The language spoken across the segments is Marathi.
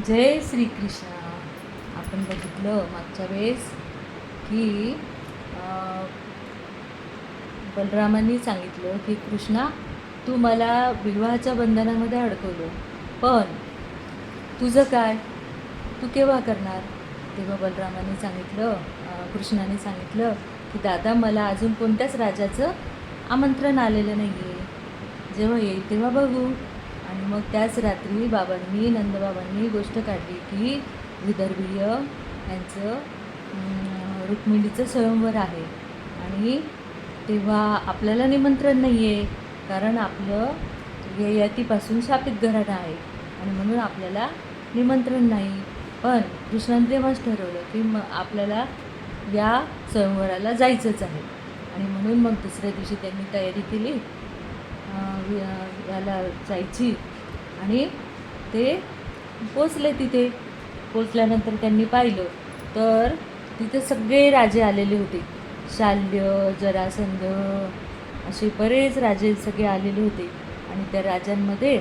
जय श्रीकृष्ण. आपण बघितलं मागच्या वेळेस की बलरामांनी सांगितलं की कृष्णा, तू मला विवाहाच्या बंधनामध्ये अडकवलं, पण तुझं काय, तू केव्हा करणार? तेव्हा बलरामांनी सांगितलं, कृष्णाने सांगितलं की दादा, मला अजून कोणत्याच राजाचं आमंत्रण आलेलं नाही आहे, जेव्हा येईल तेव्हा बघू. आणि मग त्याच रात्री नंदबाबांनी गोष्ट काढली की विदर्भीय यांचं रुक्मिणीचं स्वयंवर आहे आणि तेव्हा आपल्याला निमंत्रण नाही आहे, कारण आपलं ययातीपासून शापित घराणं आहे आणि म्हणून आपल्याला निमंत्रण नाही. पण कृष्णाने तेव्हाच ठरवलं की आपल्याला या स्वयंवराला जायचंच आहे आणि म्हणून मग दुसऱ्या दिवशी त्यांनी तयारी केली याला जायची आणि ते पोचले. तिथे पोचल्यानंतर त्यांनी पाहिलं तर तिथे सगळे राजे आलेले होते. शाल्य, जरासंध असे बरेच राजे सगळे आलेले होते आणि त्या राजांमध्ये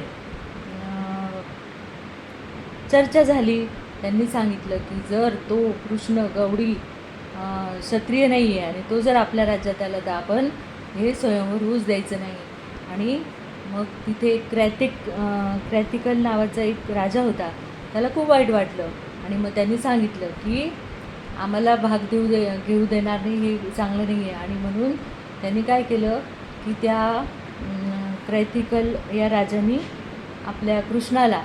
चर्चा झाली. त्यांनी सांगितलं की जर तो कृष्ण गवडी क्षत्रिय नाही आहे आणि तो जर आपल्या राज्यात आला तर आपण हे स्वयंवर होऊच द्यायचं नाही. आणि मग तिथे एक क्रॅतिकल नावाचा एक राजा होता, त्याला खूप वाईट वाटलं आणि मग त्यांनी सांगितलं की आम्हाला भाग घेऊ देणार नाही, हे चांगलं नाही आहे. आणि म्हणून त्यांनी काय केलं की त्या क्रॅतिकल या राजांनी आपल्या कृष्णाला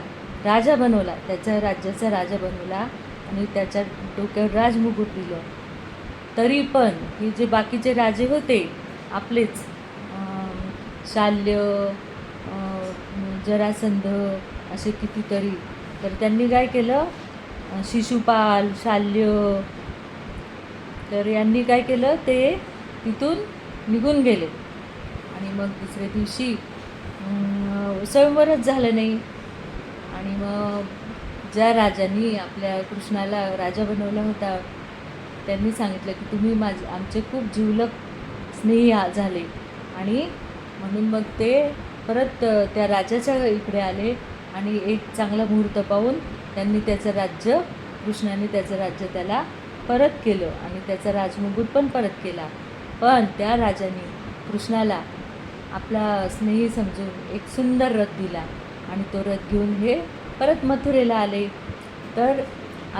राजा बनवला, त्याच्या राज्याचा राजा बनवला आणि त्याच्या डोक्यावर राजमुकुट दिलं. तरी पण हे जे बाकीचे राजे होते आपलेच, शाल्य, जरासंध असे कितीतरी, तर त्यांनी काय केलं, शिशुपाल, शाल्य, तर यांनी काय केलं, ते तिथून निघून गेले आणि मग दुसऱ्या दिवशी स्वयंवरच झालं नाही. आणि मग ज्या राजांनी आपल्या कृष्णाला राजा बनवला होता त्यांनी सांगितलं की तुम्ही आमचे खूप जिवलग स्नेही झाले आणि म्हणून मग ते परत त्या राजाच्या इकडे आले आणि एक चांगला मुहूर्त पाहून त्यांनी कृष्णाने त्याचं राज्य त्याला परत केलं आणि त्याचा राजमुकुट पण परत केला. पण त्या राजाने कृष्णाला आपला स्नेही समजून एक सुंदर रथ दिला आणि तो रथ घेऊन हे परत मथुरेला आले. तर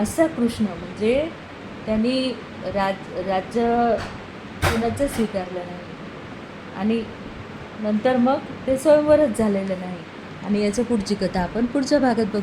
असा कृष्ण म्हणजे त्यांनी राज्य कुणाचं स्वीकारलं नाही आणि नंतर मग ते स्वयंवरच झालेलं नाही. आणि याचं पुढची कथा आपण पुढच्या भागात बघू.